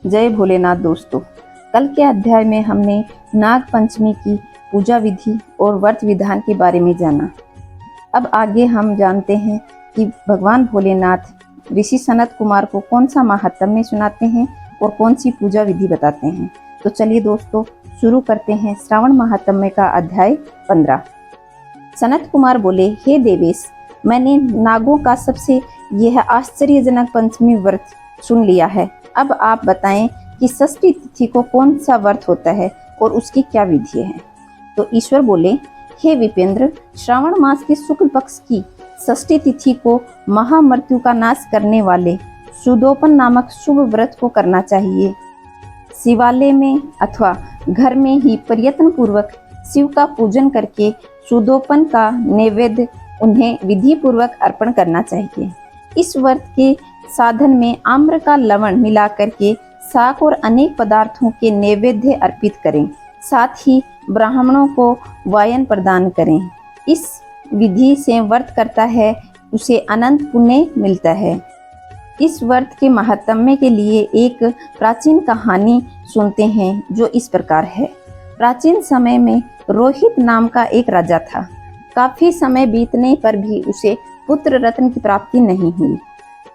जय भोलेनाथ दोस्तों। कल के अध्याय में हमने नाग पंचमी की पूजा विधि और व्रत विधान के बारे में जाना। अब आगे हम जानते हैं कि भगवान भोलेनाथ ऋषि सनत कुमार को कौन सा महात्म्य सुनाते हैं और कौन सी पूजा विधि बताते हैं। तो चलिए दोस्तों शुरू करते हैं श्रावण महात्म्य का अध्याय 15। सनत कुमार बोले, हे देवेश, मैंने नागों का सबसे यह आश्चर्यजनक पंचमी व्रत सुन लिया है। अब आप बताएं कि षष्ठी तिथि को कौन सा व्रत होता है और उसकी क्या विधि है। तो ईश्वर बोले, हे विपेंद्र, श्रावण मास के शुक्ल पक्ष की षष्ठी तिथि को महामृत्यु का नाश करने वाले सुदोपन नामक शुभ व्रत को करना चाहिए। शिवालय में अथवा घर में ही प्रयत्न पूर्वक शिव का पूजन करके सुदोपन का नैवेद्य उन्हें विधि पूर्वक अर्पण करना चाहिए। इस व्रत के साधन में आम्र का लवण मिलाकर के शाक और अनेक पदार्थों के नैवेद्य अर्पित करें। साथ ही ब्राह्मणों को वायन प्रदान करें। इस विधि से व्रत करता है उसे अनंत पुण्य मिलता है। इस व्रत के महात्म्य के लिए एक प्राचीन कहानी सुनते हैं जो इस प्रकार है। प्राचीन समय में रोहित नाम का एक राजा था। काफी समय बीतने पर भी उसे पुत्र रत्न की प्राप्ति नहीं हुई।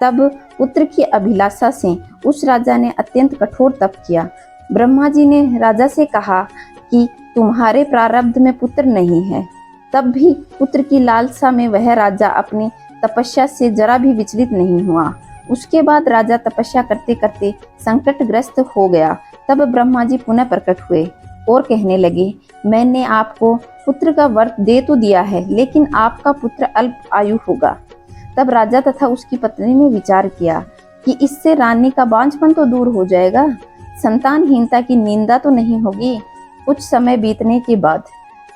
तब पुत्र की अभिलाषा से उस राजा ने अत्यंत कठोर तप किया। ब्रह्मा जी ने राजा से कहा कि तुम्हारे प्रारब्ध में पुत्र नहीं है। तब भी पुत्र की लालसा में वह राजा अपनी तपस्या से जरा भी विचलित नहीं हुआ। उसके बाद राजा तपस्या करते करते संकटग्रस्त हो गया। तब ब्रह्मा जी पुनः प्रकट हुए और कहने लगे, मैंने आपको पुत्र का व्रत दे तो दिया है, लेकिन आपका पुत्र अल्प आयु होगा। तब राजा तथा उसकी पत्नी ने विचार किया कि इससे रानी का बांझपन तो दूर हो जाएगा, संतानहीनता की निंदा तो नहीं होगी। कुछ समय बीतने के बाद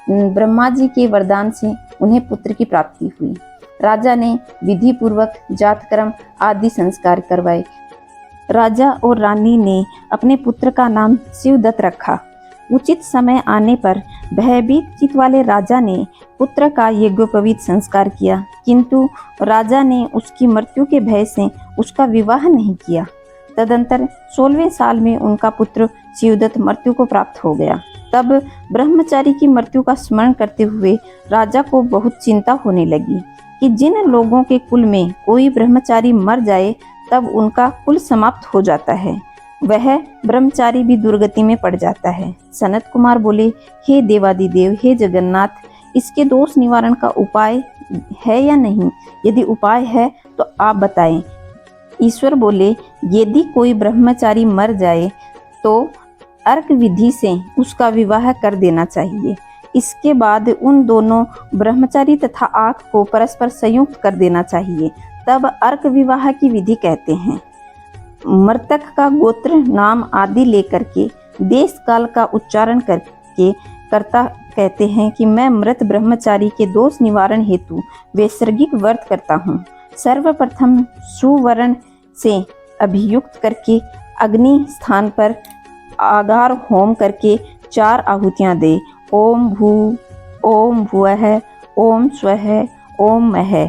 ब्रह्मा जी के वरदान से उन्हें पुत्र की प्राप्ति हुई। राजा ने विधि पूर्वक जातकर्म आदि संस्कार करवाए। राजा और रानी ने अपने पुत्र का नाम शिवदत्त रखा। उचित समय आने पर भयभीत चित्त वाले राजा ने पुत्र का यज्ञोपवीत संस्कार किया, किंतु राजा ने उसकी मृत्यु के भय से उसका विवाह नहीं किया। तदंतर 16वें साल में उनका पुत्र शिवदत्त मृत्यु को प्राप्त हो गया। तब ब्रह्मचारी की मृत्यु का स्मरण करते हुए राजा को बहुत चिंता होने लगी कि जिन लोगों के कुल में कोई ब्रह्मचारी मर जाए तब उनका कुल समाप्त हो जाता है, वह ब्रह्मचारी भी दुर्गति में पड़ जाता है। सनत कुमार बोले, हे देवादिदेव, हे जगन्नाथ, इसके दोष निवारण का उपाय है या नहीं? यदि उपाय है तो आप बताएं। ईश्वर बोले, यदि कोई ब्रह्मचारी मर जाए तो अर्क विधि से उसका विवाह कर देना चाहिए। इसके बाद उन दोनों ब्रह्मचारी तथा आँख को परस्पर संयुक्त कर देना चाहिए। तब अर्क विवाह की विधि कहते हैं। मृतक का गोत्र नाम आदि लेकर के देश काल का उच्चारण करके करता कहते हैं कि मैं मृत ब्रह्मचारी के दोष निवारण हेतु वैसर्गिक व्रत करता हूँ। सर्वप्रथम सुवर्ण से अभियुक्त करके अग्नि स्थान पर आगार होम करके 4 आहुतियाँ दे। ओम भू, ओम भुवः, ओम स्वः, ओम मः।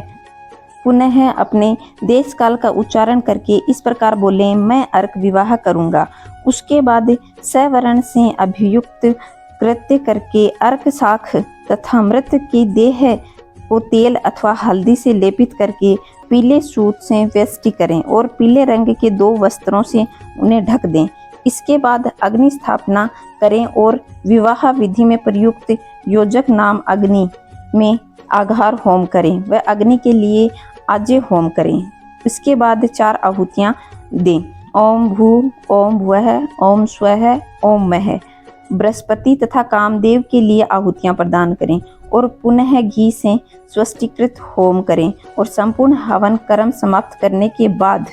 पुनः अपने देश काल का उच्चारण करके इस प्रकार बोले, मैं अर्क विवाह करूंगा। उसके बाद सवर्ण से अभियुक्त कृत्य करके अर्क शाख तथा मृत की देह को तेल अथवा हल्दी से लेपित करके पीले सूत से वेष्टि करें और पीले रंग के 2 वस्त्रों से उन्हें ढक दें। इसके बाद अग्नि स्थापना करें और विवाह विधि में प्रयुक्त योजक नाम अग्नि में आघार होम करें। वह अग्नि के लिए आज्य होम करें। इसके बाद 4 आहुतियाँ दें। ओम भू, ओम भुवः, ओम स्वः, ओम मः। बृहस्पति तथा कामदेव के लिए आहुतियाँ प्रदान करें और पुनः घी से स्वस्तिकृत होम करें और संपूर्ण हवन कर्म समाप्त करने के बाद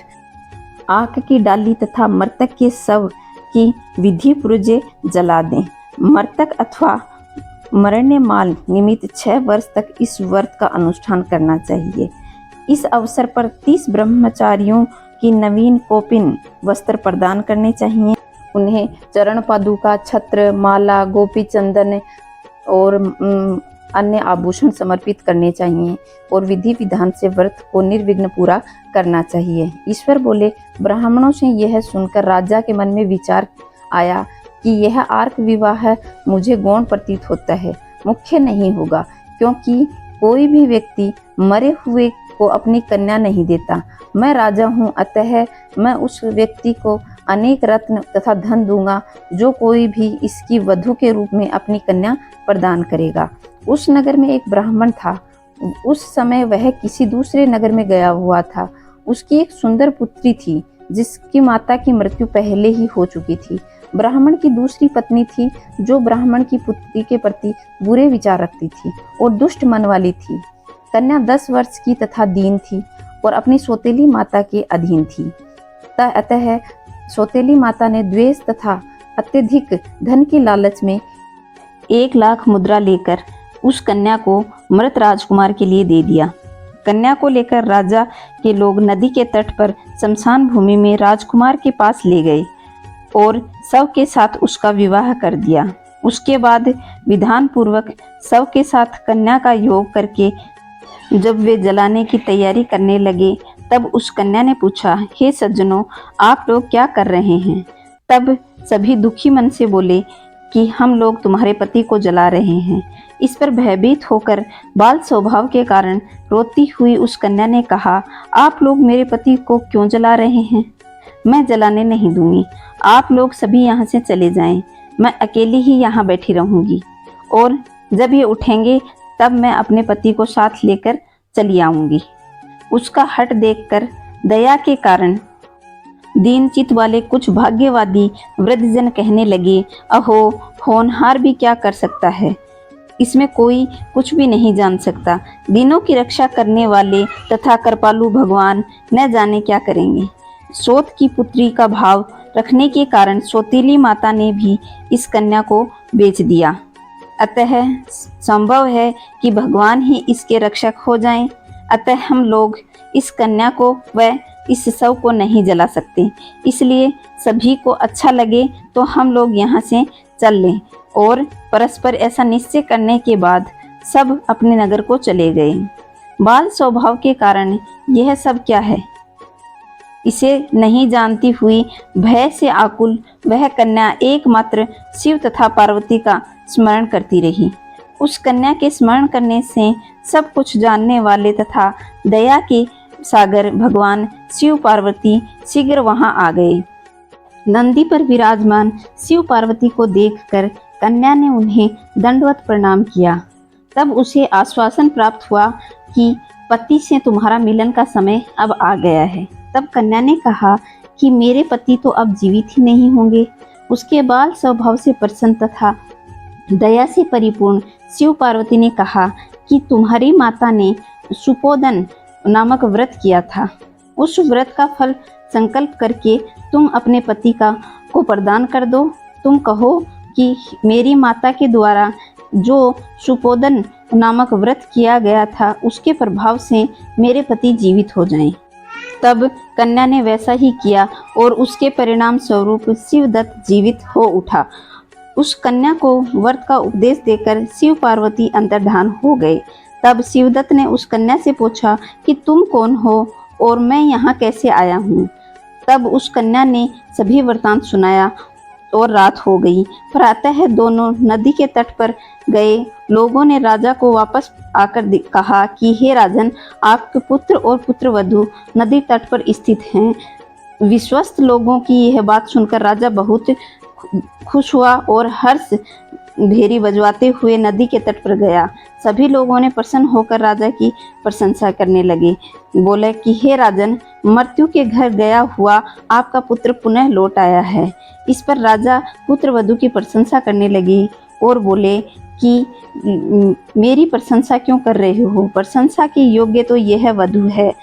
आग की डाली तथा मृतक के शव की विधि पूर्वक जला दें। मृतक अथवा मरण्यमाल निमित्त 6 वर्ष तक इस व्रत का अनुष्ठान करना चाहिए। इस अवसर पर 30 ब्रह्मचारियों की नवीन कोपिन वस्त्र प्रदान करने चाहिए। उन्हें चरण पादुका, छत्र, माला, गोपी चंदन और अन्य आभूषण समर्पित करने चाहिए और विधि विधान से व्रत को निर्विघ्न पूरा करना चाहिए। ईश्वर बोले, ब्राह्मणों से यह सुनकर राजा के मन में विचार आया कि यह आर्क विवाह मुझे गौण प्रतीत होता है, मुख्य नहीं होगा, क्योंकि कोई भी व्यक्ति मरे हुए को अपनी कन्या नहीं देता। मैं राजा हूँ, अतः मैं उस व्यक्ति को अनेक रत्न तथा धन दूंगा जो कोई भी इसकी वधू के रूप में अपनी कन्या प्रदान करेगा। उस नगर में एक ब्राह्मण था। उस समय वह किसी दूसरे नगर में गया हुआ था। उसकी एक सुंदर पुत्री थी जिसकी माता की मृत्यु पहले ही हो चुकी थी। ब्राह्मण की दूसरी पत्नी थी जो ब्राह्मण की पुत्री के प्रति बुरे विचार रखती थी और दुष्ट मन वाली थी। कन्या 10 वर्ष की तथा दीन थी और अपनी सौतेली माता के अधीन थी। अतः सौतेली माता ने द्वेष तथा अत्यधिक धन के लालच में 1 लाख मुद्रा लेकर उस कन्या को मृत राजकुमार के लिए दे दिया। कन्या को लेकर राजा के लोग नदी के तट पर शमशान भूमि में राजकुमार के पास ले गए और शव के साथ उसका विवाह कर दिया। उसके बाद विधान पूर्वक शव के साथ कन्या का योग करके जब वे जलाने की तैयारी करने लगे, तब उस कन्या ने पूछा, हे सज्जनों, आप लोग क्या कर रहे हैं? तब सभी दुखी मन से बोले कि हम लोग तुम्हारे पति को जला रहे हैं। इस पर भयभीत होकर बाल स्वभाव के कारण रोती हुई उस कन्या ने कहा, आप लोग मेरे पति को क्यों जला रहे हैं? मैं जलाने नहीं दूंगी। आप लोग सभी यहाँ से चले जाएं। मैं अकेली ही यहाँ बैठी रहूंगी और जब ये उठेंगे तब मैं अपने पति को साथ लेकर चली आऊंगी। उसका हठ देखकर दया के कारण दीन चित वाले कुछ भाग्यवादी वृद्धजन कहने लगे, अहो, होनहार भी क्या कर सकता है? इसमें कोई कुछ भी नहीं जान सकता। दीनों की रक्षा करने वाले तथा कृपालु भगवान न जाने क्या करेंगे। सौत की पुत्री का भाव रखने के कारण सौतेली माता ने भी इस कन्या को बेच दिया। अतः संभव है कि भगवान ही इसके रक्षक हो जाएं। अतः हम लोग इस कन्या को व इस शव को नहीं जला सकते। इसलिए सभी को अच्छा लगे तो हम लोग यहाँ से चल लें। और परस्पर ऐसा निश्चय करने के बाद सब अपने नगर को चले गए। बाल स्वभाव के कारण यह सब क्या है, इसे नहीं जानती हुई भय से आकुल वह कन्या एकमात्र शिव तथा पार्वती का स्मरण करती रही। उस कन्या के स्मरण करने से सब कुछ जानने वाले तथा दया के सागर भगवान शिव पार्वती शीघ्र वहां आ गए। नंदी पर विराजमान शिव पार्वती को देखकर कन्या ने उन्हें दंडवत प्रणाम किया। तब उसे आश्वासन प्राप्त हुआ कि पति से तुम्हारा मिलन का समय अब आ गया है। तब कन्या ने कहा कि मेरे पति तो अब जीवित ही नहीं होंगे। उसके बाल स्वभाव से प्रसन्न तथा दया से परिपूर्ण शिव पार्वती ने कहा कि तुम्हारी माता ने सुपोदन नामक व्रत किया था। उस व्रत का फल संकल्प करके तुम अपने पति को प्रदान कर दो। तुम कहो कि मेरी माता के द्वारा जो सुपोदन नामक व्रत किया गया था उसके प्रभाव से मेरे पति जीवित हो जाएं। तब कन्या ने वैसा ही किया और उसके परिणाम स्वरूप शिवदत्त जीवित हो उठा। उस कन्या को व्रत का उपदेश देकर शिव पार्वती अंतर्धान हो गए। तब शिवदत्त ने उस कन्या से पूछा कि तुम कौन हो और मैं यहाँ कैसे आया हूँ। तब उस कन्या ने सभी वृतांत सुनाया और रात हो गई। प्रातः दोनों नदी के तट पर गए। लोगों ने राजा को वापस आकर कहा कि हे राजन, आपके पुत्र और पुत्रवधू नदी तट पर स्थित हैं। विश्वस्त लोगों की यह बात सुनकर राजा बहुत खुश हुआ और हर्ष भेरी बजवाते हुए नदी के तट पर गया। सभी लोगों ने प्रसन्न होकर राजा की प्रशंसा करने लगे। बोले कि हे राजन, मृत्यु के घर गया हुआ आपका पुत्र पुनः लौट आया है। इस पर राजा पुत्र वधू की प्रशंसा करने लगे और बोले कि मेरी प्रशंसा क्यों कर रहे हो? प्रशंसा के योग्य तो यह वधू है।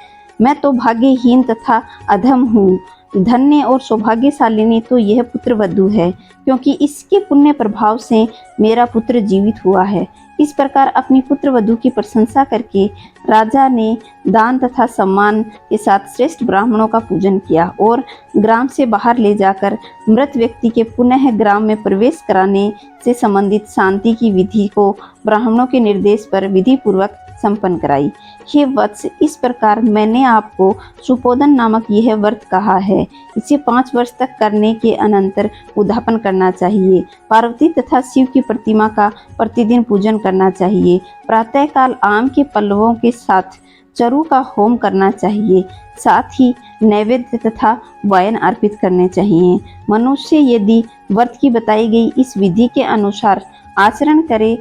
मैं तो भाग्यहीन तथा अधम हूँ। धन्य और सौभाग्यशालिनी तो यह पुत्र वधू है, क्योंकि इसके पुण्य प्रभाव से मेरा पुत्र जीवित हुआ है। इस प्रकार अपनी पुत्र वधू की प्रशंसा करके राजा ने दान तथा सम्मान के साथ श्रेष्ठ ब्राह्मणों का पूजन किया और ग्राम से बाहर ले जाकर मृत व्यक्ति के पुनः ग्राम में प्रवेश कराने से संबंधित शांति की विधि को ब्राह्मणों के निर्देश पर विधि पूर्वक संपन्न कराई। हे वत्स, इस प्रकार मैंने आपको सुपोदन नामक यह व्रत कहा है। इसे 5 वर्ष तक करने के अनंतर उद्यापन करना चाहिए। पार्वती तथा शिव की प्रतिमा का प्रतिदिन पूजन करना चाहिए। प्रातःकाल आम के पल्लवों के साथ चरु का होम करना चाहिए। साथ ही नैवेद्य तथा वायन अर्पित करने चाहिए। मनुष्य यदि व्रत की बताई गई इस विधि के अनुसार आचरण करे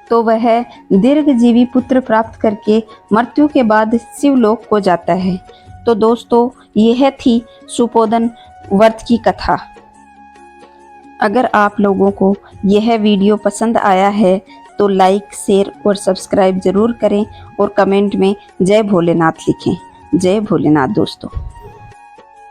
तो वह दीर्घजीवी पुत्र प्राप्त करके मृत्यु के बाद शिवलोक को जाता है। तो दोस्तों, यह थी सुपोदन व्रत की कथा। अगर आप लोगों को यह वीडियो पसंद आया है तो लाइक, शेयर और सब्सक्राइब जरूर करें और कमेंट में जय भोलेनाथ लिखें। जय भोलेनाथ दोस्तों।